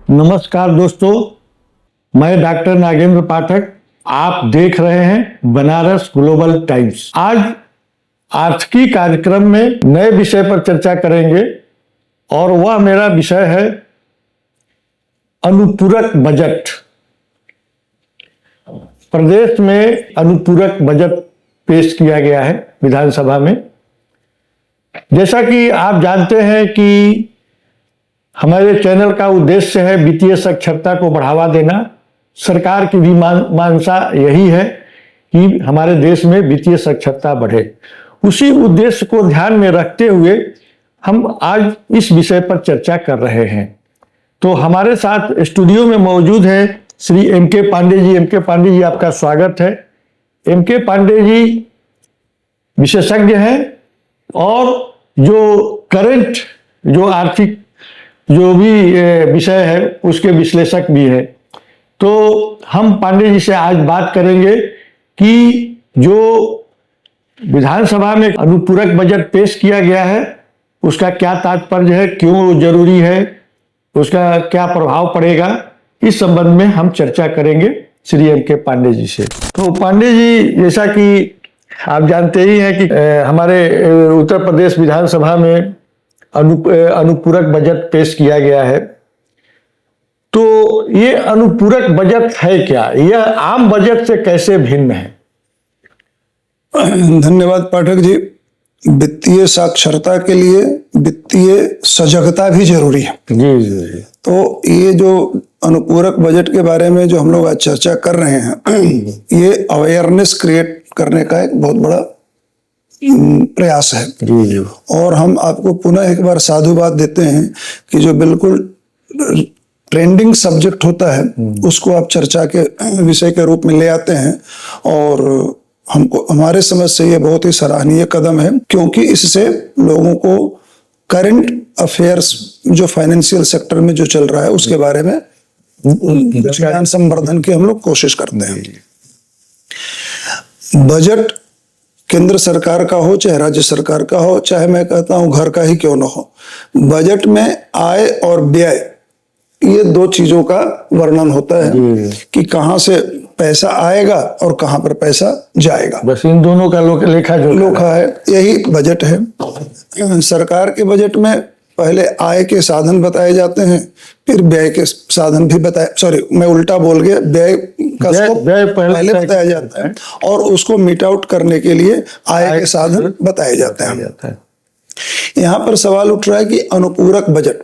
नमस्कार दोस्तों, मैं डॉक्टर नागेंद्र पाठक। आप देख रहे हैं बनारस ग्लोबल टाइम्स। आज आर्थिकी कार्यक्रम में नए विषय पर चर्चा करेंगे और वह मेरा विषय है अनुपूरक बजट। प्रदेश में अनुपूरक बजट पेश किया गया है विधानसभा में। जैसा कि आप जानते हैं कि हमारे चैनल का उद्देश्य है वित्तीय साक्षरता को बढ़ावा देना। सरकार की भी मानसा यही है कि हमारे देश में वित्तीय साक्षरता बढ़े। उसी उद्देश्य को ध्यान में रखते हुए हम आज इस विषय पर चर्चा कर रहे हैं। तो हमारे साथ स्टूडियो में मौजूद है श्री एम.के. पांडे जी। एम.के. पांडे जी, आपका स्वागत है। एम.के. पांडे जी विशेषज्ञ हैं और जो करंट जो आर्थिक जो भी विषय है उसके विश्लेषक भी है। तो हम पांडे जी से आज बात करेंगे कि जो विधानसभा में अनुपूरक बजट पेश किया गया है उसका क्या तात्पर्य है, क्यों जरूरी है, उसका क्या प्रभाव पड़ेगा, इस संबंध में हम चर्चा करेंगे श्री एम.के. पांडे जी से। तो पांडे जी, जैसा कि आप जानते ही हैं कि हमारे उत्तर प्रदेश विधानसभा में अनुपूरक बजट पेश किया गया है। तो ये अनुपूरक बजट है क्या? यह आम बजट से कैसे भिन्न है? धन्यवाद पाठक जी। वित्तीय साक्षरता के लिए वित्तीय सजगता भी जरूरी है। जी जी। तो ये जो अनुपूरक बजट के बारे में जो हम लोग आज चर्चा कर रहे हैं, ये अवेयरनेस क्रिएट करने का एक बहुत बड़ा प्रयास है। जी जी। और हम आपको पुनः एक बार साधुवाद देते हैं कि जो बिल्कुल ट्रेंडिंग सब्जेक्ट होता है उसको आप चर्चा के विषय के रूप में ले आते हैं। और हमको हमारे समझ से ये बहुत ही सराहनीय कदम है, क्योंकि इससे लोगों को करंट अफेयर्स जो फाइनेंशियल सेक्टर में जो चल रहा है उसके बारे में ज्ञान संवर्धन की हम लोग कोशिश करते हैं। बजट केंद्र सरकार का हो चाहे राज्य सरकार का हो, चाहे मैं कहता हूं घर का ही क्यों ना हो, बजट में आय और व्यय ये दो चीजों का वर्णन होता है कि कहां से पैसा आएगा और कहां पर पैसा जाएगा। बस इन दोनों का लोखा है, यही बजट है। सरकार के बजट में पहले आय के साधन बताए जाते हैं, फिर व्यय के साधन भी मैं उल्टा बोल गया, व्यय का पहले बताया जाता है और उसको मीट आउट करने के लिए आय के साधन बताए जाते हैं। यहाँ पर सवाल उठ रहा है कि अनुपूरक बजट,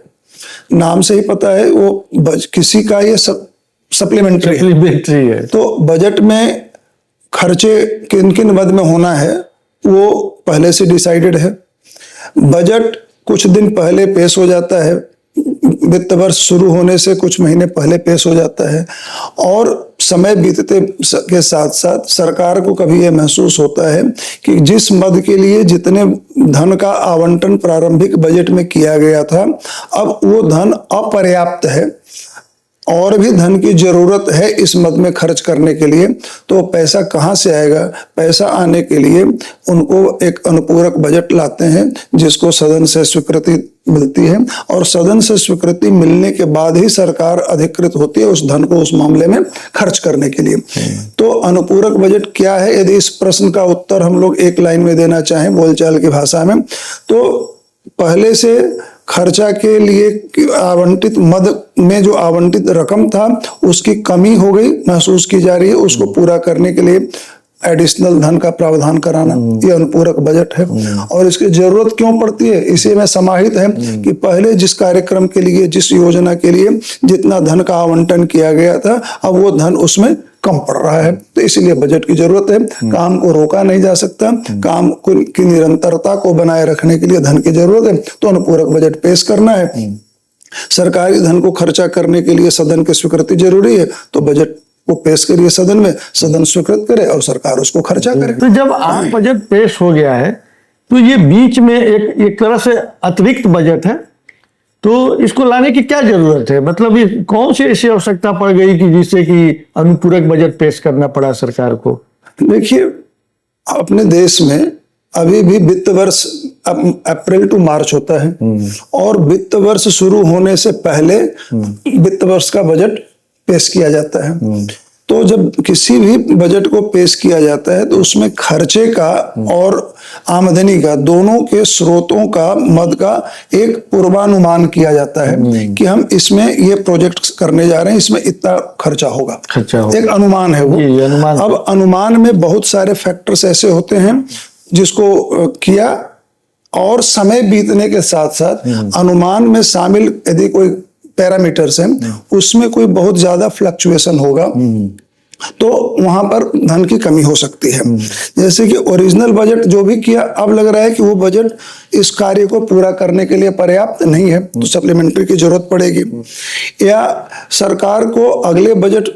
नाम से ही पता है वो किसी का ये सप्लीमेंट्री है। तो बजट में खर्चे किन किन मद में होना है वो पहले से डिसाइडेड है। बजट कुछ दिन पहले पेश हो जाता है, वित्त वर्ष शुरू होने से कुछ महीने पहले पेश हो जाता है। और समय बीतते के साथ साथ सरकार को कभी यह महसूस होता है कि जिस मद के लिए जितने धन का आवंटन प्रारंभिक बजट में किया गया था, अब वो धन अपर्याप्त है और भी धन की जरूरत है इस मद में खर्च करने के लिए। तो पैसा कहां से आएगा? पैसा आने के लिए उनको एक अनुपूरक बजट लाते हैं जिसको सदन से स्वीकृति मिलती है, और सदन से स्वीकृति मिलने के बाद ही सरकार अधिकृत होती है उस धन को उस मामले में खर्च करने के लिए। तो अनुपूरक बजट क्या है? यदि इस प्रश्न का उत्तर हम लोग एक लाइन में देना चाहें बोलचाल की भाषा में, तो पहले से खर्चा के लिए आवंटित मद में जो आवंटित रकम था उसकी कमी हो गई, महसूस की जा रही है। उसको पूरा करने के लिए एडिशनल धन का प्रावधान कराना, ये अनुपूरक बजट है। और इसकी जरूरत क्यों पड़ती है? इसी में समाहित है कि पहले जिस कार्यक्रम के लिए, जिस योजना के लिए जितना धन का आवंटन किया गया था, अब वो धन उसमें कम पड़ रहा है। तो इसीलिए बजट की जरूरत है। काम को रोका नहीं जा सकता, काम की निरंतरता को बनाए रखने के लिए धन की जरूरत है। तो अनुपूरक बजट पेश करना है। सरकारी धन को खर्चा करने के लिए सदन की स्वीकृति जरूरी है, तो बजट को पेश करिए सदन में, सदन स्वीकृत करे और सरकार उसको खर्चा करे। तो जब आम बजट पेश हो गया है तो ये बीच में एक तरह से अतिरिक्त बजट है, तो इसको लाने की क्या जरूरत है? मतलब ये कौन सी ऐसी आवश्यकता पड़ गई कि जिससे कि अनुपूरक बजट पेश करना पड़ा सरकार को? देखिए, अपने देश में अभी भी वित्त वर्ष अप्रैल टू मार्च होता है और वित्त वर्ष शुरू होने से पहले वित्त वर्ष का बजट पेश किया जाता है। तो जब किसी भी बजट को पेश किया जाता है तो उसमें खर्चे का और आमदनी का दोनों के स्रोतों का मद का एक पूर्वानुमान किया जाता है कि हम इसमें ये प्रोजेक्ट करने जा रहे हैं, इसमें इतना खर्चा होगा। एक अनुमान है वो। अनुमान। अब अनुमान में बहुत सारे फैक्टर्स ऐसे होते हैं जिसको किया और समय बीतने के साथ साथ अनुमान में शामिल यदि कोई पैरामीटर्स हैं उसमें कोई बहुत ज्यादा फ्लक्चुएशन होगा तो वहां पर धन की कमी हो सकती है। जैसे कि ओरिजिनल बजट जो भी किया, अब लग रहा है कि वो बजट इस कार्य को पूरा करने के लिए पर्याप्त नहीं है तो सप्लीमेंट्री की जरूरत पड़ेगी, या सरकार को अगले बजट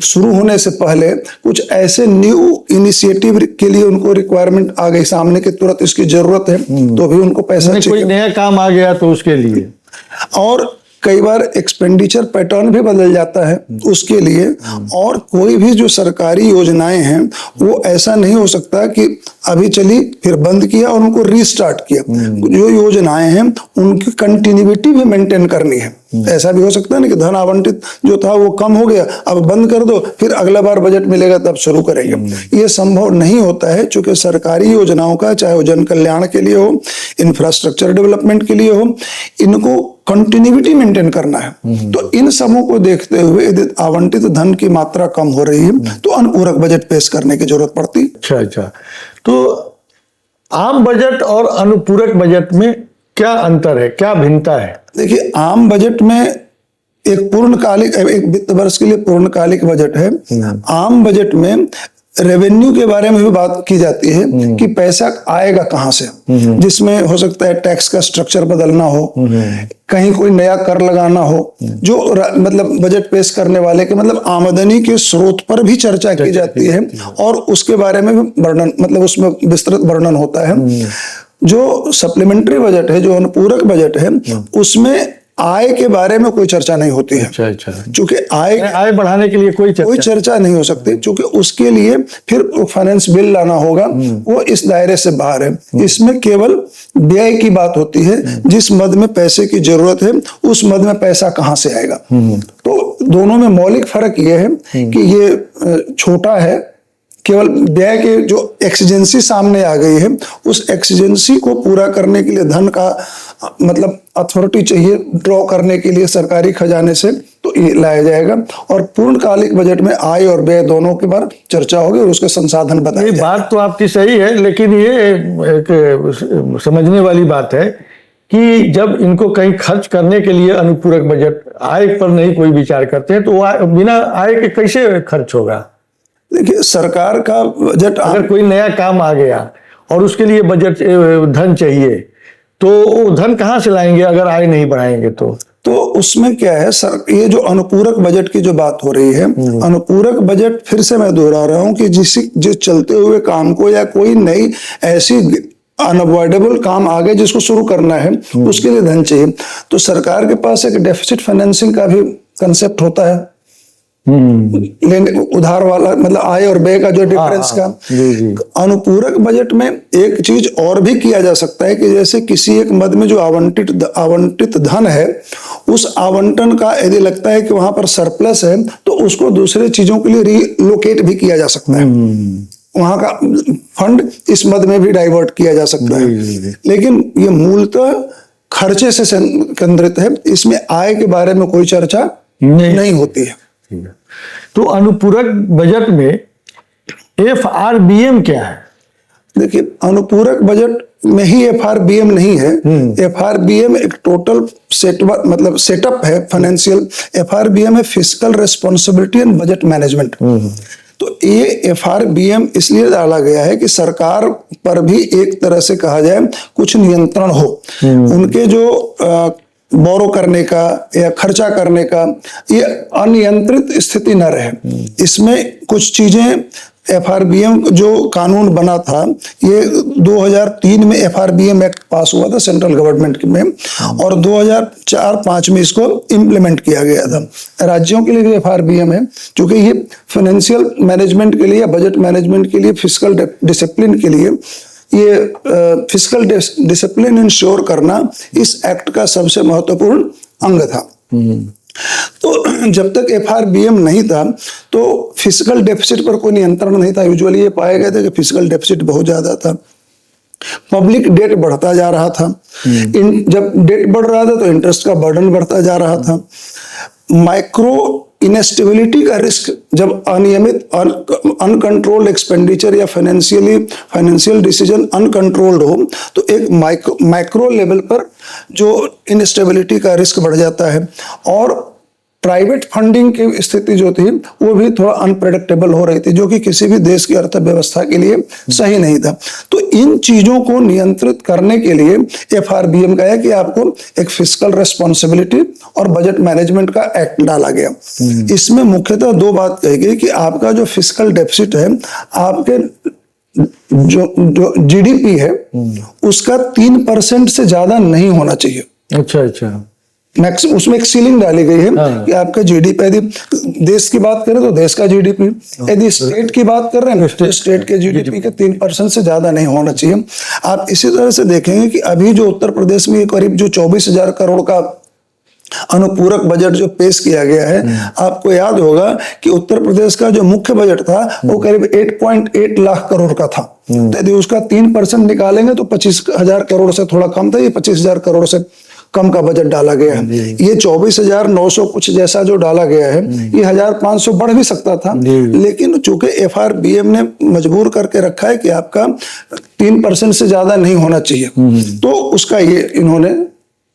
शुरू होने से पहले कुछ ऐसे न्यू इनिशिएटिव के लिए उनको रिक्वायरमेंट आ गई सामने कि तुरंत इसकी जरूरत है तो भी उनको पैसा चाहिए। कोई नया काम आ गया तो उसके लिए, और कई बार एक्सपेंडिचर पैटर्न भी बदल जाता है उसके लिए, और कोई भी जो सरकारी योजनाएं हैं वो ऐसा नहीं हो सकता कि अभी चली फिर बंद किया और उनको रीस्टार्ट किया। जो योजनाएं हैं उनकी कंटिन्यूटी भी मेंटेन करनी है। ऐसा भी हो सकता है ना कि धन आवंटित जो था वो कम हो गया, अब बंद कर दो, फिर अगला बार बजट मिलेगा तब शुरू करेंगे। ये संभव नहीं होता है क्योंकि सरकारी योजनाओं का, चाहे वो जन कल्याण के लिए हो, इंफ्रास्ट्रक्चर डेवलपमेंट के लिए हो, इनको कंटिन्यूटी मेंटेन करना है। तो इन सबों को देखते हुए यदि आवंटित धन की मात्रा कम हो रही है तो अनुपूरक बजट पेश करने की जरूरत पड़ती। अच्छा, तो आम बजट और अनुपूरक बजट में क्या अंतर है, क्या भिन्नता है? देखिए, आम बजट में एक पूर्णकालिक, एक वित्त वर्ष के लिए पूर्णकालिक बजट है। आम बजट में रेवेन्यू के बारे में भी बात की जाती है कि पैसा आएगा कहां से, जिसमें हो सकता है टैक्स का स्ट्रक्चर बदलना हो, कहीं कोई नया कर लगाना हो, जो मतलब बजट पेश करने वाले के मतलब आमदनी के स्रोत पर भी चर्चा की जाती है और उसके बारे में भी वर्णन, मतलब उसमें विस्तृत वर्णन होता है। जो सप्लीमेंट्री बजट है, जो अनुपूरक बजट है, उसमें आय के बारे में कोई चर्चा नहीं होती है। अच्छा। क्योंकि आय बढ़ाने के लिए कोई चर्चा नहीं हो सकती, क्योंकि उसके लिए फिर फाइनेंस बिल लाना होगा, वो इस दायरे से बाहर है। इसमें केवल व्यय की बात होती है, जिस मद में पैसे की जरूरत है उस मद में पैसा कहां से आएगा। तो दोनों में मौलिक फर्क यह है कि ये छोटा है, केवल व्यय के जो एक्सीजेंसी सामने आ गई है उस एक्सीजेंसी को पूरा करने के लिए धन का मतलब अथॉरिटी चाहिए ड्रॉ करने के लिए सरकारी खजाने से, तो ये लाया जाएगा। और पूर्णकालिक बजट में आय और व्यय दोनों के बारे चार्चा होगी और उसके संसाधन बताए। ये बात तो आपकी सही है, लेकिन ये एक समझने वाली बात है कि जब इनको कहीं खर्च करने के लिए अनुपूरक बजट, आय पर नहीं कोई विचार करते हैं तो बिना आय के कैसे खर्च होगा? देखिए, सरकार का बजट, अगर कोई नया काम आ गया और उसके लिए बजट धन चाहिए तो वो धन कहां से लाएंगे अगर आय नहीं बढ़ाएंगे तो उसमें क्या है सर, ये जो अनुपूरक बजट की जो बात हो रही है, अनुपूरक बजट फिर से मैं दोहरा रहा हूं कि जिस चलते हुए काम को या कोई नई ऐसी अनअवॉइडेबल काम आ गए जिसको शुरू करना है उसके लिए धन चाहिए। तो सरकार के पास एक डेफिसिट फाइनेंसिंग का भी कंसेप्ट होता है, लेने उधार वाला, मतलब आय और व्यय का जो डिफरेंस का। अनुपूरक बजट में एक चीज और भी किया जा सकता है कि जैसे किसी एक मद में जो आवंटित धन है, उस आवंटन का यदि लगता है कि वहां पर सरप्लस है तो उसको दूसरे चीजों के लिए रीलोकेट भी किया जा सकता है। वहां का फंड इस मद में भी डाइवर्ट किया जा सकता है। लेकिन ये मूलतः खर्चे से केंद्रित है, इसमें आय के बारे में कोई चर्चा नहीं होती है। तो अनुपूरक बजट में FRBM क्या है? देखिए, अनुपूरक बजट में ही FRBM नहीं है। FRBM एक टोटल सेटअप है फाइनेंशियल। FRBM है fiscal responsibility and budget management. तो ये FRBM इसलिए डाला गया है कि सरकार पर भी एक तरह से कहा जाए कुछ नियंत्रण हो, उनके जो बोरो करने का या खर्चा करने का ये अनियंत्रित स्थिति न रहे। इसमें कुछ चीजें FRBM जो कानून बना था, ये 2003 में FRBM एक्ट पास हुआ था सेंट्रल गवर्नमेंट में, और 2004-05 में इसको इम्प्लीमेंट किया गया था। राज्यों के लिए भी FRBM है, क्योंकि ये फाइनेंशियल मैनेजमेंट के लिए या बजट मैनेजमेंट के लिए, फिस्कल डिसिप्लिन के लिए ये फिस्कल डिसिप्लिन इंश्योर करना इस एक्ट का सबसे महत्वपूर्ण अंग था। तो जब तक FRBM नहीं था तो फिस्कल डेफिसिट पर कोई नियंत्रण नहीं था। यूजुअली ये पाया गया था कि फिस्कल डेफिसिट बहुत ज्यादा था, पब्लिक डेट बढ़ता जा रहा था। जब डेट बढ़ रहा था तो इंटरेस्ट का बर्डन बढ़ता जा रहा था। माइक्रो इनस्टेबिलिटी का रिस्क, जब अनियमित अनकंट्रोल्ड एक्सपेंडिचर या फाइनेंशियल डिसीजन अनकंट्रोल्ड हो तो एक माइक्रो लेवल पर जो इनस्टेबिलिटी का रिस्क बढ़ जाता है। और प्राइवेट फंडिंग की स्थिति जो थी वो भी थोड़ा अनप्रेडिक्टेबल हो रही थी, जो कि किसी भी देश की अर्थव्यवस्था के लिए सही नहीं था। तो इन चीजों को नियंत्रित करने के लिए FRBM का है कि आपको एक फिस्कल रेस्पॉन्सिबिलिटी और बजट मैनेजमेंट का एक्ट डाला गया। इसमें मुख्यतः दो बात कही गई कि आपका जो फिस्कल डेफिसिट है, आपके जो GDP है उसका 3% से ज्यादा नहीं होना चाहिए। अच्छा। उसमें एक सीलिंग डाली गई है कि आपका GDP, यदि देश की बात करें तो देश का GDP, यदि स्टेट की बात कर रहे हैं तो स्टेट के GDP के 3% से ज्यादा नहीं होना चाहिए। आप इसी तरह से देखेंगे कि अभी जो उत्तर प्रदेश में करीब जो 24,000 करोड़ का अनुपूरक बजट जो पेश किया गया है, आपको याद होगा कि उत्तर प्रदेश का जो मुख्य बजट था वो करीब 8.8 लाख करोड़ का था। तो यदि उसका 3% निकालेंगे तो 25,000 करोड़ से थोड़ा कम था। ये 25,000 करोड़ से कम का बजट डाला गया है। ये 24,900 कुछ जैसा जो डाला गया है, ये 1,500 बढ़ भी सकता था, लेकिन चूंकि FRBM ने मजबूर करके रखा है कि आपका 3% से ज्यादा नहीं होना चाहिए, तो उसका ये इन्होंने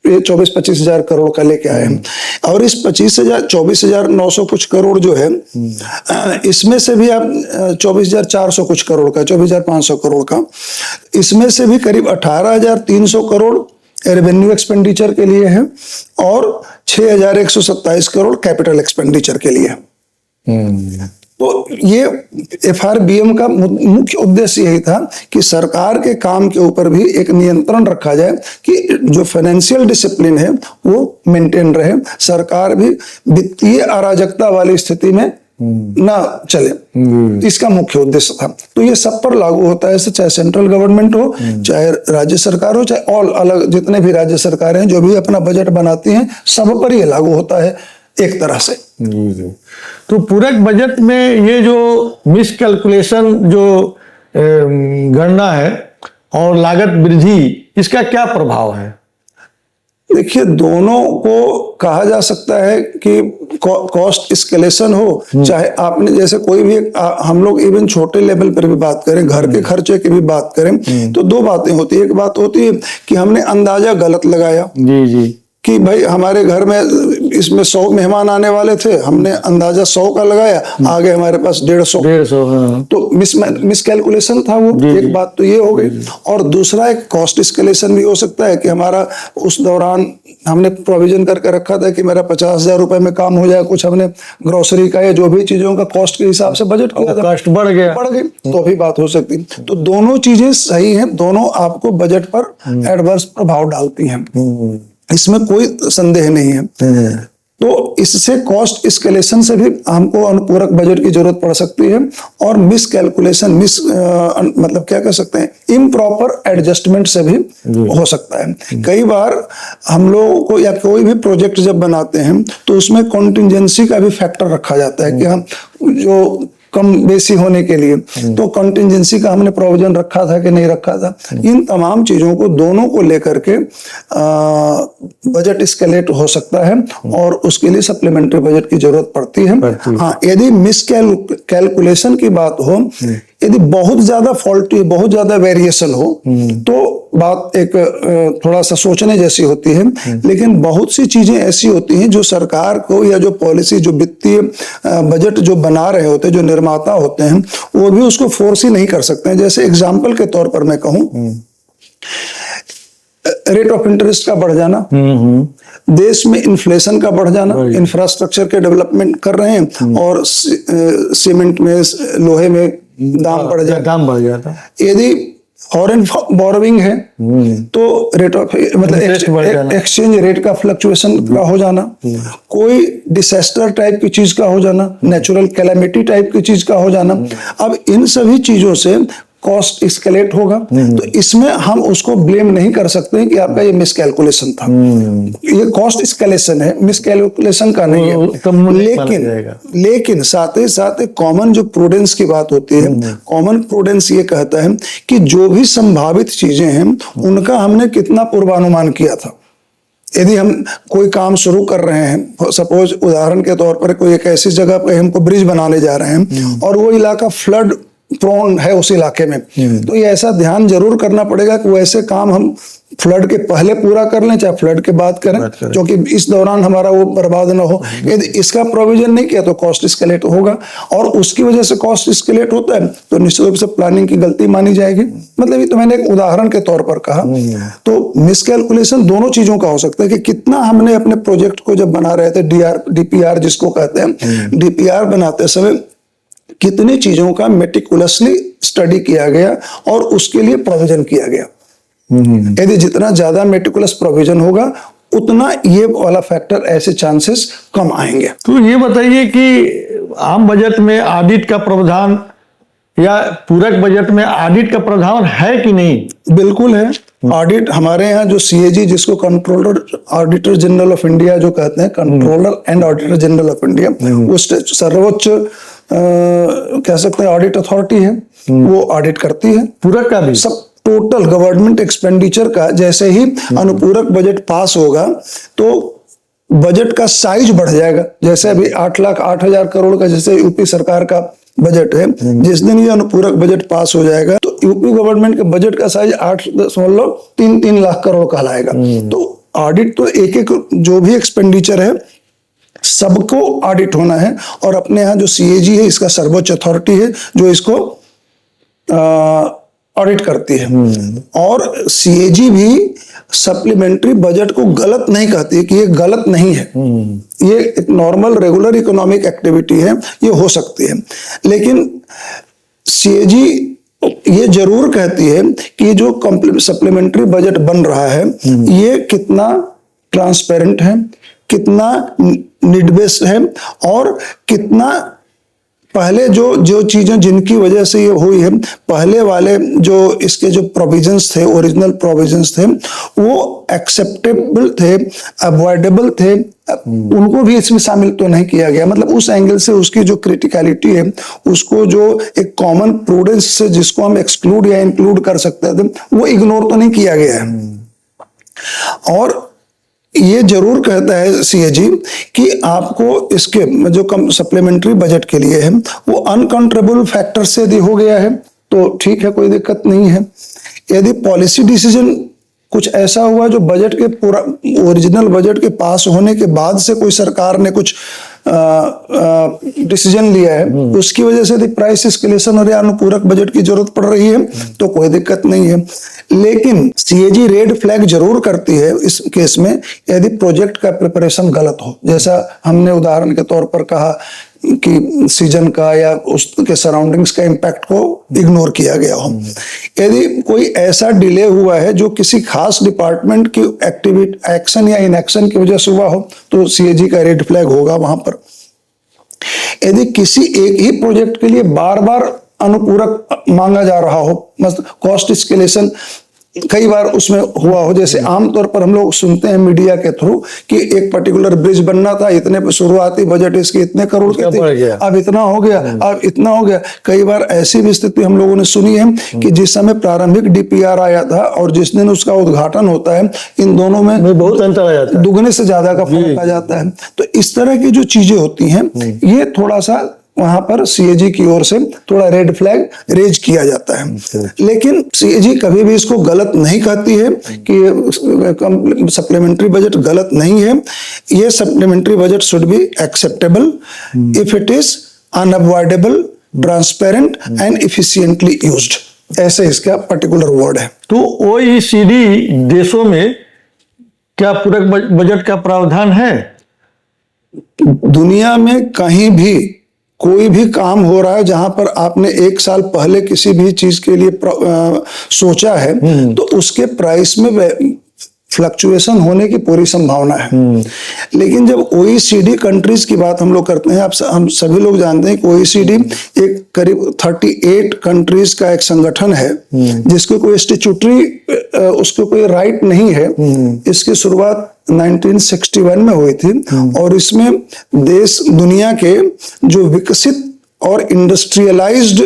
24-25 हजार करोड़ का लेके आए हैं। और इस 24,900 कुछ करोड़ जो है, इसमें से भी आप 24,400 कुछ करोड़ का, 24,500 करोड़ का, इसमें से भी करीब 18,300 करोड़ रेवेन्यू एक्सपेंडिचर के लिए है और 6,127 करोड़ कैपिटल एक्सपेंडिचर के लिए है। तो ये FRBM का मुख्य उद्देश्य यही था कि सरकार के काम के ऊपर भी एक नियंत्रण रखा जाए कि जो फाइनेंशियल डिसिप्लिन है वो मेंटेन रहे, सरकार भी वित्तीय अराजकता वाली स्थिति में ना चले। इसका मुख्य उद्देश्य था। तो ये सब पर लागू होता है, चाहे सेंट्रल गवर्नमेंट हो, चाहे राज्य सरकार हो, चाहे ऑल अलग जितने भी राज्य सरकारें हैं जो भी अपना बजट बनाती हैं, सब पर ये लागू होता है एक तरह से। तो पूरक बजट में ये जो मिसकैलकुलेशन जो गणना है और लागत वृद्धि, इसका क्या प्रभाव है? देखिए, दोनों को कहा जा सकता है कि कॉस्ट एस्केलेशन हो, चाहे आपने जैसे कोई भी हम लोग इवन छोटे लेवल पर भी बात करें, घर के खर्चे की भी बात करें, तो दो बातें होती है। एक बात होती है कि हमने अंदाजा गलत लगाया जी कि भाई हमारे घर में इसमें 100 मेहमान आने वाले थे, हमने अंदाजा 100 का लगाया, आगे हमारे पास 150। हाँ। तो मिसकैलकुलेशन था वो। एक बात तो ये हो गई। और दूसरा एक कॉस्ट एस्केलेशन भी हो सकता है कि हमारा उस दौरान हमने प्रोविजन करके रखा था कि मेरा 50,000 रुपए में काम हो जाए, कुछ हमने ग्रोसरी का या जो भी चीजों का कॉस्ट के हिसाब से बजट किया था, कॉस्ट बढ़ गई, तो भी बात हो सकती। तो दोनों चीजें सही हैं, दोनों आपको बजट पर एडवर्स प्रभाव डालती हैं, इसमें कोई संदेह नहीं है। तो इससे कॉस्ट एस्केलेशन से भी हमको अनुपूरक बजट की जरूरत पड़ सकती है और मिसकैलकुलेशन मतलब क्या कह सकते हैं, इम्प्रॉपर एडजस्टमेंट से भी हो सकता है। कई बार हम लोगों को या कोई भी प्रोजेक्ट जब बनाते हैं तो उसमें कॉन्टिंजेंसी का भी फैक्टर रखा जाता है कि हम जो कम बेसी होने के लिए, तो कंटिंजेंसी का हमने प्रोविजन रखा था कि नहीं रखा था। इन तमाम चीजों को दोनों को लेकर के बजट एस्केलेट हो सकता है और उसके लिए सप्लीमेंट्री बजट की जरूरत पड़ती है। हाँ, यदि मिसकैलकुलेशन की बात हो, यदि बहुत ज्यादा फॉल्टी, बहुत ज्यादा वेरिएशन हो, तो बात एक थोड़ा सा सोचने जैसी होती है। लेकिन बहुत सी चीजें ऐसी होती हैं जो सरकार को या जो पॉलिसी, जो वित्तीय बजट जो बना रहे होते हैं, जो निर्माता होते हैं, वो भी उसको फोर्स ही नहीं कर सकते हैं। जैसे एग्जाम्पल के तौर पर मैं कहूं, रेट ऑफ इंटरेस्ट का बढ़ जाना, देश में इन्फ्लेशन का बढ़ जाना, इंफ्रास्ट्रक्चर के डेवलपमेंट कर रहे हैं और सीमेंट में, लोहे में दाम बढ़ जाता। यदि फॉरेन बोरोइंग है तो रेट ऑफ मतलब एक्सचेंज रेट का फ्लक्चुएशन का हो जाना, कोई डिसास्टर टाइप की चीज का हो जाना, नेचुरल कैलामिटी टाइप की चीज का हो जाना। अब इन सभी चीजों से कॉस्ट स्केलेट होगा। तो इसमें हम उसको ब्लेम नहीं कर सकते कि आपका ये मिसकैलकुलेशन था। ये कॉस्ट स्केलेशन है, मिसकैलकुलेशन का नहीं है। लेकिन साथ ही साथ कॉमन जो प्रूडेंस की बात होती है, कॉमन प्रूडेंस ये कहता है कि जो भी संभावित चीजें हैं उनका हमने कितना पूर्वानुमान किया था। यदि हम कोई काम शुरू कर रहे हैं, सपोज उदाहरण के तौर पर कोई एक ऐसी जगह पे हमको ब्रिज बनाने जा रहे हैं और वो इलाका फ्लड प्रोन है उस इलाके में, तो ये ऐसा ध्यान जरूर करना पड़ेगा कि वैसे काम हम फ्लड के पहले पूरा कर लें चाहे फ्लड के बाद करें, क्योंकि इस दौरान हमारा वो बर्बाद ना हो। यदि इसका प्रोविजन नहीं किया तो कॉस्ट स्केलेट होगा, और उसकी वजह से कॉस्ट स्केलेट होता है तो निश्चित रूप से प्लानिंग की गलती मानी जाएगी। मतलब ये तो मैंने एक उदाहरण के तौर पर कहा। तो मिसकैलकुलेशन दोनों चीजों का हो सकता है कि कितना हमने अपने प्रोजेक्ट को जब बना रहे थे, डीपीआर जिसको कहते हैं, डीपीआर बनाते समय कितनी चीजों का मेटिकुलसली स्टडी किया गया और उसके लिए प्रोविजन किया गया। यदि जितना ज्यादा मेटिकुलस प्रोविजन होगा उतना ये वाला फैक्टर, ऐसे चांसेस कम आएंगे। तो ये बताइए कि आम बजट में ऑडिट का प्रावधान या पूरक बजट में ऑडिट का प्रावधान है कि नहीं? बिल्कुल है। ऑडिट हमारे यहाँ जो सीएजी, जिसको controller auditor general of India जो कहते हैं, controller and auditor general of India, वो सर्वोच्च कह सकते हैं ऑडिट अथॉरिटी है, वो ऑडिट करती है पूरक का भी, सब टोटल गवर्नमेंट एक्सपेंडिचर का। जैसे ही अनुपूरक बजट पास होगा तो बजट का साइज बढ़ जाएगा। जैसे अभी 8,08,000 करोड़ का जैसे यूपी सरकार का बजट है, जिस दिन ये अनुपूरक बजट पास हो जाएगा तो यूपी गवर्नमेंट के बजट का साइज 8.3 लाख करोड़ कहलाएगा। तो ऑडिट तो एक एक जो भी एक्सपेंडिचर है सबको ऑडिट होना है, और अपने यहाँ जो सीएजी है इसका सर्वोच्च अथॉरिटी है जो इसको ऑडिट करती है। और सीएजी भी सप्लीमेंट्री बजट को गलत नहीं कहती है कि ये गलत नहीं है, ये एक नॉर्मल रेगुलर इकोनॉमिक एक्टिविटी है, ये हो सकती है। लेकिन सीएजी ये जरूर कहती है कि जो सप्लीमेंट्री बजट बन रहा है ये कितना ट्रांसपेरेंट है, कितना नीड बेस्ड है, और कितना पहले जो चीजें जिनकी वजह से ये हुई है, पहले वाले जो इसके जो प्रोविजंस थे, ओरिजिनल प्रोविजंस थे, वो एक्सेप्टेबल थे, अवॉइडेबल थे, उनको भी इसमें शामिल तो नहीं किया गया। मतलब उस एंगल से उसकी जो क्रिटिकलिटी है, उसको जो एक कॉमन प्रूडेंस से जिसको हम एक्सक्लूड या इंक्लूड कर सकते थे, वो इग्नोर तो नहीं किया गया है। और ये जरूर कहता है सीएजी कि आपको इसके जो कम सप्लीमेंट्री बजट के लिए है वो अनकंट्रोलेबल फैक्टर से यदि हो गया है तो ठीक है, कोई दिक्कत नहीं है। यदि पॉलिसी डिसीजन कुछ ऐसा हुआ जो बजट के पूरा ओरिजिनल बजट के पास होने के बाद से कोई सरकार ने कुछ डिसीजन लिया है, उसकी वजह से यदि प्राइस एस्केलेशन और या अनुपूरक बजट की जरूरत पड़ रही है तो कोई दिक्कत नहीं है। लेकिन सीएजी रेड फ्लैग जरूर करती है इस केस में यदि प्रोजेक्ट का प्रिपरेशन गलत हो। जैसा हमने उदाहरण के तौर पर कहा कि सीजन का या उसके सराउंडिंग्स का इम्पैक्ट को इग्नोर किया गया हो। यदि कोई ऐसा डिले हुआ है जो किसी खास डिपार्टमेंट की एक्टिविटी, एक्शन या इनएक्शन की वजह से हुआ हो तो सीएजी का रेड फ्लैग होगा वहां पर। यदि किसी एक ही प्रोजेक्ट के लिए बार बार अनुपूरक मांगा जा रहा हो, मतलब कॉस्ट एस्केलेशन कई बार उसमें हुआ हो, जैसे आमतौर पर हम लोग सुनते हैं मीडिया के थ्रू कि एक पर्टिकुलर ब्रिज बनना था, इतने पे शुरुआती बजट इसके इतने करोड़ के थे, अब इतना हो गया, अब इतना हो गया। कई बार ऐसी भी स्थिति हम लोगों ने सुनी है कि जिस समय प्रारंभिक डीपीआर आया था और जिस दिन उसका उद्घाटन होता है, इन दोनों में बहुत अंतर आ जाता है, दुगने से ज्यादा का फर्क आ जाता है। तो इस तरह की जो चीजें होती हैं ये थोड़ा सा वहां पर सीएजी की ओर से थोड़ा रेड फ्लैग रेज किया जाता है। लेकिन सीएजी कभी भी इसको गलत नहीं कहती है कि सप्लीमेंट्री बजट गलत नहीं है। ये supplementary budget should be acceptable if it is unavoidable, transparent and efficiently used, ऐसे इसका पर्टिकुलर वर्ड है। तो ओईसीडी देशों में क्या पूरक बजट का प्रावधान है? दुनिया में कहीं भी कोई भी काम हो रहा है जहां पर आपने एक साल पहले किसी भी चीज के लिए सोचा है तो उसके प्राइस में फ्लक्चुएशन होने की पूरी संभावना है। लेकिन जब OECD कंट्रीज की बात हम लोग करते हैं, हम सभी लोग जानते हैं कि OECD एक करीब 38 कंट्रीज का एक संगठन है जिसको कोई स्टैट्यूटरी उसको कोई राइट नहीं है। इसकी शुरुआत 1961 में हुई थी और इसमें देश दुनिया के जो विकसित और इंडस्ट्रियलाइज्ड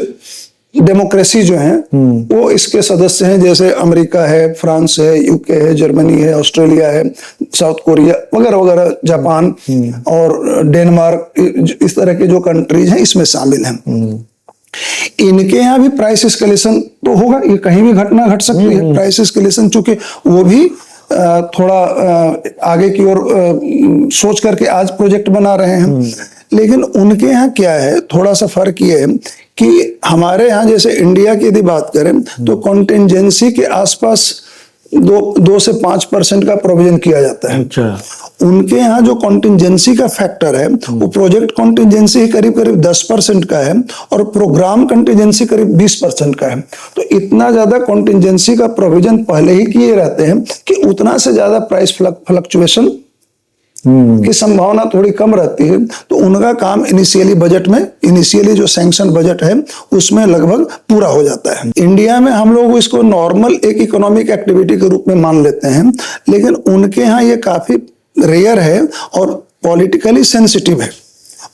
डेमोक्रेसी जो है वो इसके सदस्य हैं, जैसे अमेरिका है, फ्रांस है, यूके है, जर्मनी है, ऑस्ट्रेलिया है, साउथ कोरिया वगैरह वगैरह, जापान और डेनमार्क, इस तरह के जो कंट्रीज हैं इसमें शामिल हैं। इनके यहाँ भी प्राइस एस्केलेशन तो होगा, ये कहीं भी घटना घट सकती है प्राइस एस्केलेशन, चूंकि वो भी थोड़ा आगे की ओर सोच करके आज प्रोजेक्ट बना रहे हैं। लेकिन उनके यहाँ क्या है, थोड़ा सा फर्क ये है कि हमारे यहाँ जैसे इंडिया की यदि बात करें तो कॉन्टिजेंसी के आसपास 2 से 5% का प्रोविजन किया जाता है। अच्छा। उनके यहाँ जो कॉन्टिजेंसी का फैक्टर है वो प्रोजेक्ट कॉन्टिजेंसी करीब 10% का है और प्रोग्राम कॉन्टिजेंसी करीब 20% का है। तो इतना ज्यादा कॉन्टिजेंसी का प्रोविजन पहले ही किए रहते हैं कि उतना से ज्यादा प्राइस फ्लक्चुएशन की संभावना थोड़ी कम रहती है। तो उनका काम इनिशियली बजट में, इनिशियली जो सैंक्शन बजट है उसमें लगभग पूरा हो जाता है। इंडिया में हम लोग इसको नॉर्मल एक इकोनॉमिक एक्टिविटी के रूप में मान लेते हैं, लेकिन उनके यहाँ ये काफी रेयर है और पॉलिटिकली सेंसिटिव है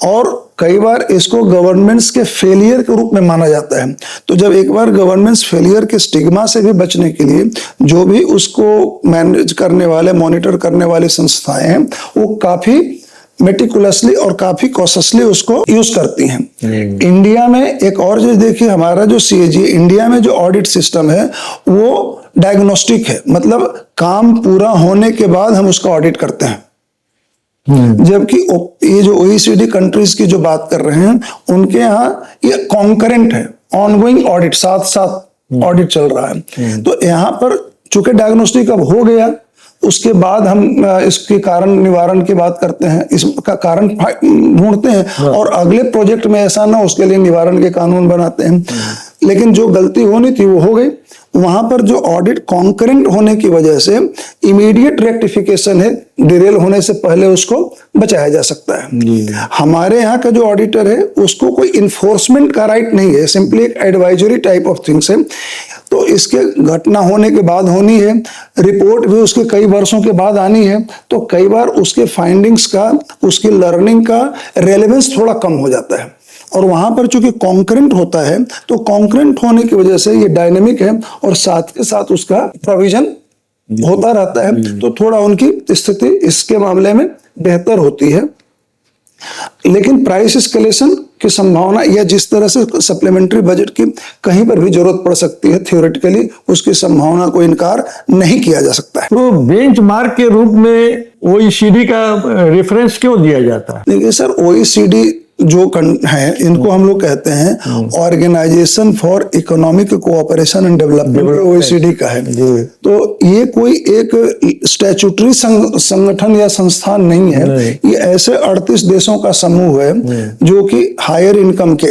और कई बार इसको गवर्नमेंट्स के फेलियर के रूप में माना जाता है। तो जब एक बार गवर्नमेंट्स फेलियर के स्टिग्मा से भी बचने के लिए जो भी उसको मैनेज करने वाले, मॉनिटर करने वाली संस्थाएं हैं वो काफी मेटिकुलसली और काफी कॉशसली उसको यूज करती हैं। इंडिया में एक और चीज देखिए, हमारा जो CAG इंडिया में जो ऑडिट सिस्टम है वो डायग्नोस्टिक है, मतलब काम पूरा होने के बाद हम उसका ऑडिट करते हैं। जबकि ये जो OECD कंट्रीज की जो बात कर रहे हैं उनके यहाँ ये कॉन्करेंट है, ऑनगोइंग ऑडिट, साथ साथ ऑडिट चल रहा है। तो यहाँ पर चूंकि डायग्नोस्टिक अब हो गया, उसके बाद हम इसके कारण निवारण की बात करते हैं, इसका कारण ढूंढते हैं और अगले प्रोजेक्ट में ऐसा ना उसके लिए निवारण के कानून बनाते हैं। लेकिन जो गलती होनी थी वो हो गई। वहां पर जो ऑडिट कॉन्करेंट होने की वजह से इमीडिएट रेक्टिफिकेशन है, डिरेल होने से पहले उसको बचाया जा सकता है। हमारे यहाँ का जो ऑडिटर है उसको कोई इन्फोर्समेंट का राइट नहीं है, सिंपली एक एडवाइजरी टाइप ऑफ थिंग्स है। तो इसके घटना होने के बाद होनी है, रिपोर्ट भी उसके कई वर्षों के बाद आनी है, तो कई बार उसके फाइंडिंग्स का, उसकी लर्निंग का रेलेवेंस थोड़ा कम हो जाता है। और वहां पर चूंकि कॉन्करेंट होता है तो कॉन्करेंट होने की वजह से ये डायनेमिक है और साथ के साथ उसका प्रोविजन होता रहता है, तो थोड़ा उनकी स्थिति इसके मामले में बेहतर होती है। लेकिन प्राइस एस्केलेशन की संभावना या जिस तरह से सप्लीमेंट्री बजट की कहीं पर भी जरूरत पड़ सकती है, थ्योरेटिकली उसकी संभावना को इनकार नहीं किया जा सकता है। तो बेंचमार्क के रूप में OECD का रेफरेंस क्यों दिया जाता है? देखिए सर, OECD जो है इनको हम लोग कहते हैं organisation for economic cooperation and development, OECD का है। तो ये कोई एक स्टैट्यूटरी संगठन या संस्थान नहीं है, ये ऐसे 38 देशों का समूह है जो कि हायर इनकम के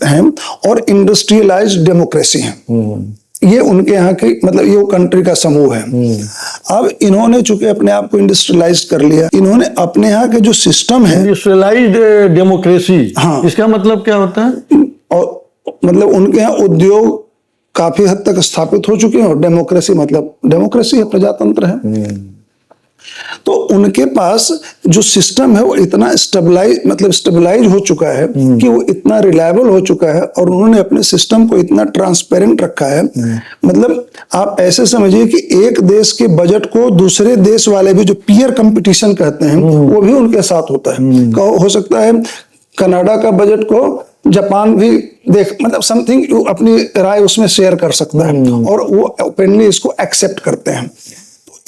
हैं और इंडस्ट्रियलाइज्ड डेमोक्रेसी है। ये उनके यहाँ की, मतलब ये वो कंट्री का समूह है। अब इन्होंने चूंकि अपने आप को इंडस्ट्रियलाइज कर लिया, इन्होंने अपने यहाँ के जो सिस्टम है, इंडस्ट्रियलाइज्ड डेमोक्रेसी, हाँ, इसका मतलब क्या होता है? और मतलब उनके यहाँ उद्योग काफी हद तक स्थापित हो चुके हैं और डेमोक्रेसी मतलब डेमोक्रेसी है, प्रजातंत्र है। तो उनके पास जो सिस्टम है वो इतना स्टेबलाइज हो चुका है कि वो इतना रिलायबल हो चुका है और उन्होंने अपने सिस्टम को इतना ट्रांसपेरेंट रखा है। मतलब आप ऐसे समझिए कि एक देश के बजट को दूसरे देश वाले भी, जो पीयर कंपटीशन कहते हैं, वो भी उनके साथ होता है। हो सकता है कनाडा का बजट को जापान भी मतलब समथिंग अपनी राय उसमें शेयर कर सकता है और वो ओपनली इसको एक्सेप्ट करते हैं।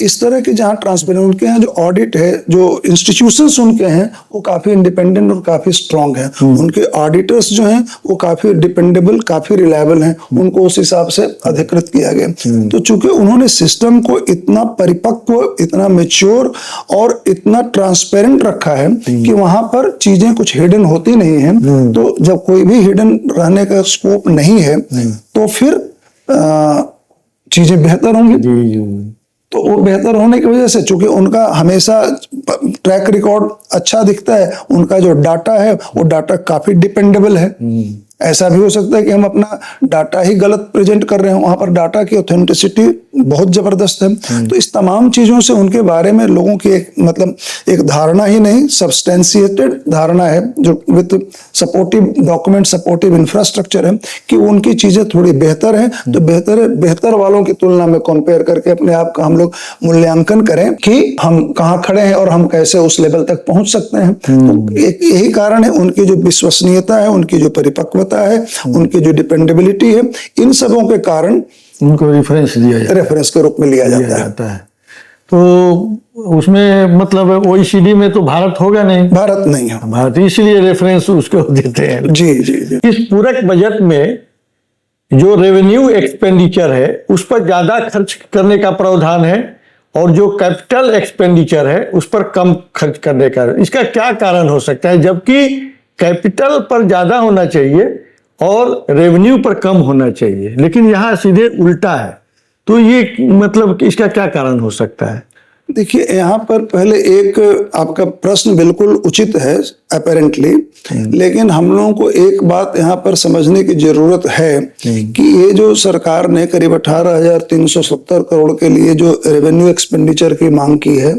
इस तरह के जहाँ ट्रांसपेरेंट, उनके यहाँ जो ऑडिट है, जो इंस्टीट्यूशंस उनके हैं वो काफी इंडिपेंडेंट और काफी स्ट्रांग है। उनके ऑडिटर्स जो हैं वो काफी डिपेंडेबल, काफी रिलायबल हैं, उनको उस हिसाब से अधिकृत किया गया। तो चूंकि उन्होंने सिस्टम को इतना परिपक्व, इतना मैच्योर और इतना ट्रांसपेरेंट रखा है कि वहां पर चीजें कुछ हिडन होती नहीं है। तो जब कोई भी हिडन रहने का स्कोप नहीं है तो फिर चीजें बेहतर होंगी। तो वो बेहतर होने की वजह से, चूंकि उनका हमेशा ट्रैक रिकॉर्ड अच्छा दिखता है, उनका जो डाटा है वो डाटा काफी डिपेंडेबल है। ऐसा भी हो सकता है कि हम अपना डाटा ही गलत प्रेजेंट कर रहे हो, वहां पर डाटा की ऑथेंटिसिटी बहुत जबरदस्त है। तो इस तमाम चीजों से उनके बारे में लोगों की एक धारणा ही नहीं, सब्सटेंशिएटेड धारणा है, जो with supportive document, supportive infrastructure है, कि उनकी चीजें थोड़ी बेहतर है। तो बेहतर वालों की तुलना में कंपेयर करके अपने आप का हम लोग मूल्यांकन करें कि हम कहाँ खड़े हैं और हम कैसे उस लेवल तक पहुंच सकते हैं। तो यही कारण है, उनकी जो विश्वसनीयता है, उनकी जो परिपक्वता है, उनकी जो डिपेंडेबिलिटी है, इन सबों के कारण उनको रेफरेंस रेफरेंस के रूप में लिया जाता है। तो उसमें मतलब ओईसीडी में तो भारत होगा नहीं, भारत नहीं है, भारत, इसलिए रेफरेंस उसको देते हैं। जी जी जी। इस पूरक बजट में जो रेवेन्यू एक्सपेंडिचर है उस पर ज्यादा खर्च करने का प्रावधान है, और जो कैपिटल एक्सपेंडिचर है उस पर कम खर्च करने का, इसका क्या कारण हो सकता है? जबकि कैपिटल पर ज्यादा होना चाहिए और रेवेन्यू पर कम होना चाहिए, लेकिन यहाँ सीधे उल्टा है। तो ये मतलब इसका क्या कारण हो सकता है? देखिए, यहाँ पर पहले एक आपका प्रश्न बिल्कुल उचित है अपेरेंटली, लेकिन हम लोगों को एक बात यहाँ पर समझने की जरूरत है कि ये जो सरकार ने करीब 18,370 करोड़ के लिए जो रेवेन्यू एक्सपेंडिचर की मांग की है,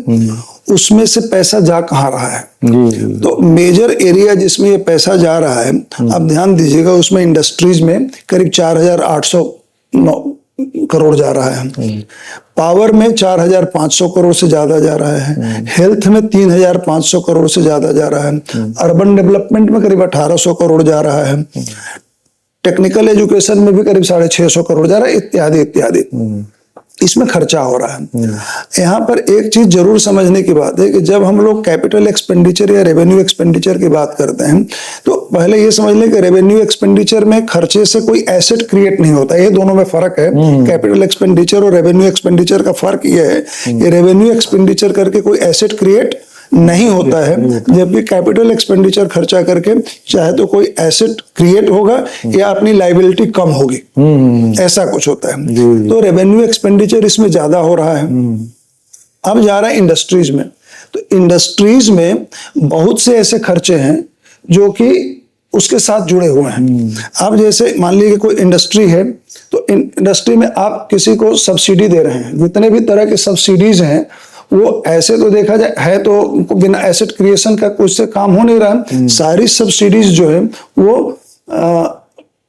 उसमें से पैसा जा कहाँ रहा है? तो मेजर एरिया जिसमें ये पैसा जा रहा है, आप ध्यान दीजिएगा, उसमें इंडस्ट्रीज में करीब 4,800 करोड़ जा रहा है, पावर में 4,500 करोड़ से ज्यादा जा रहा है, हेल्थ में 3,500 करोड़ से ज्यादा जा रहा है, अर्बन डेवलपमेंट में करीब 1,800 करोड़ जा रहा है, टेक्निकल एजुकेशन में भी करीब 650 करोड़ जा रहा है, इत्यादि इत्यादि इसमें खर्चा हो रहा है। यहाँ पर एक चीज जरूर समझने की बात है कि जब हम लोग कैपिटल एक्सपेंडिचर या रेवेन्यू एक्सपेंडिचर की बात करते हैं, तो पहले ये समझ लें कि रेवेन्यू एक्सपेंडिचर में खर्चे से कोई एसेट क्रिएट नहीं होता। ये दोनों में फर्क है। कैपिटल एक्सपेंडिचर और रेवेन्यू एक्सपेंडिचर का फर्क ये है कि रेवेन्यू एक्सपेंडिचर करके कोई एसेट क्रिएट नहीं होता है, जबकि कैपिटल एक्सपेंडिचर खर्चा करके चाहे तो कोई एसेट क्रिएट होगा या अपनी लाइबिलिटी कम होगी, ऐसा कुछ होता है। तो रेवेन्यू एक्सपेंडिचर इसमें ज्यादा हो रहा है। अब जा रहा है इंडस्ट्रीज में, तो इंडस्ट्रीज में बहुत से ऐसे खर्चे हैं जो कि उसके साथ जुड़े हुए हैं। आप जैसे मान लीजिए कोई इंडस्ट्री है, तो इंडस्ट्री में आप किसी को सब्सिडी दे रहे हैं, जितने भी तरह के सब्सिडीज हैं वो ऐसे तो देखा जाए है तो बिना एसेट क्रिएशन का कुछ से काम हो नहीं रहा। सारी सब्सिडीज जो है वो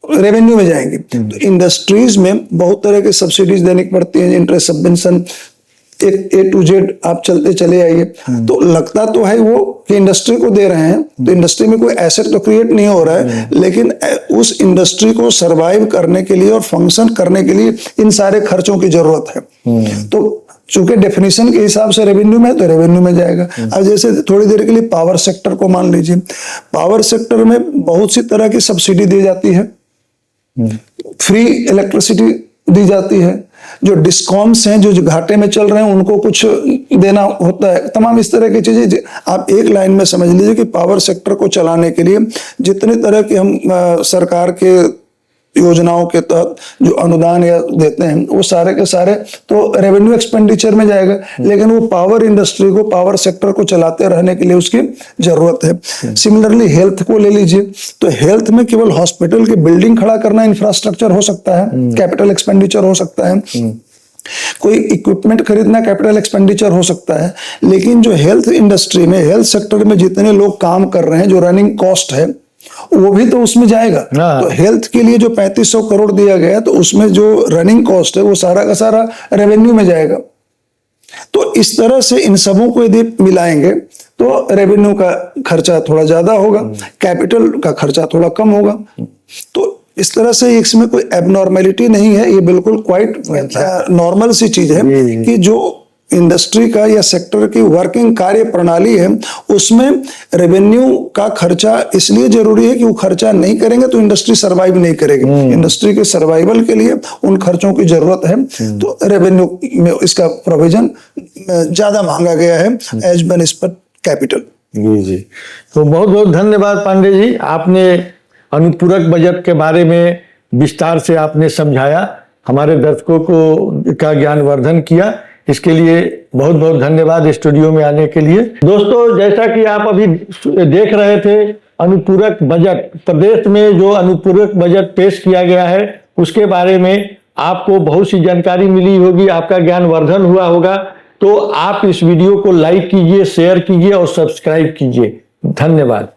रेवेन्यू में जाएंगी। तो इंडस्ट्रीज में बहुत तरह के सब्सिडीज देनी पड़ती हैं, इंटरेस्ट सब्वेंशन, एक A to Z आप चलते चले आइए। तो लगता तो है वो कि इंडस्ट्री को दे रहे हैं, तो इंडस्ट्री में कोई एसेट तो क्रिएट नहीं हो रहा है, लेकिन उस इंडस्ट्री को सरवाइव करने के लिए और फंक्शन करने के लिए इन सारे खर्चों की जरूरत है। तो चूंकि डेफिनेशन के हिसाब से रेवेन्यू में, तो रेवेन्यू में जाएगा। अब जैसे थोड़ी देर के लिए पावर सेक्टर को मान लीजिए, पावर सेक्टर में बहुत सी तरह की सब्सिडी दी जाती है, फ्री इलेक्ट्रिसिटी दी जाती है, जो डिस्कॉम्स हैं जो घाटे में चल रहे हैं उनको कुछ देना होता है, तमाम इस तरह की चीजें। आप एक लाइन में समझ लीजिए कि पावर सेक्टर को चलाने के लिए जितने तरह के हम सरकार के योजनाओं के तहत जो अनुदान या देते हैं वो सारे के सारे तो रेवेन्यू एक्सपेंडिचर में जाएगा, लेकिन वो पावर इंडस्ट्री को, पावर सेक्टर को चलाते रहने के लिए उसकी जरूरत है। सिमिलरली हेल्थ को ले लीजिए, तो हेल्थ में केवल हॉस्पिटल की बिल्डिंग खड़ा करना इंफ्रास्ट्रक्चर हो सकता है, कैपिटल एक्सपेंडिचर हो सकता है, कोई इक्विपमेंट खरीदना कैपिटल एक्सपेंडिचर हो सकता है, लेकिन जो हेल्थ इंडस्ट्री में, हेल्थ सेक्टर में जितने लोग काम कर रहे हैं, जो रनिंग कॉस्ट है वो भी तो उसमें जाएगा। तो हेल्थ के लिए जो 3500 करोड़ दिया गया, तो उसमें जो रनिंग कॉस्ट है वो सारा का सारा रेवेन्यू में जाएगा। तो इस तरह से इन सबों को यदि मिलाएंगे तो रेवेन्यू का खर्चा थोड़ा ज्यादा होगा, कैपिटल का खर्चा थोड़ा कम होगा। तो इस तरह से इसमें कोई एबनॉर्मेलिटी नहीं है, ये बिल्कुल क्वाइट नॉर्मल सी चीज है कि जो इंडस्ट्री का या सेक्टर की वर्किंग कार्य प्रणाली है उसमें रेवेन्यू का खर्चा इसलिए जरूरी है कि वो खर्चा नहीं करेंगे तो इंडस्ट्री सरवाइव नहीं करेगी। इंडस्ट्री के सर्वाइवल के लिए उन खर्चों की जरूरत है, तो रेवेन्यू में इसका प्रोविजन ज्यादा मांगा गया है एज बेनिस्पेक्ट कैपिटल। जी, तो बहुत बहुत धन्यवाद पांडे जी, आपने अनुपूरक बजट के बारे में विस्तार से आपने समझाया, हमारे दर्शकों को का ज्ञानवर्धन किया। इसके लिए बहुत बहुत धन्यवाद स्टूडियो में आने के लिए। दोस्तों, जैसा कि आप अभी देख रहे थे, अनुपूरक बजट, प्रदेश में जो अनुपूरक बजट पेश किया गया है उसके बारे में आपको बहुत सी जानकारी मिली होगी, आपका ज्ञानवर्धन हुआ होगा। तो आप इस वीडियो को लाइक कीजिए, शेयर कीजिए और सब्सक्राइब कीजिए। धन्यवाद।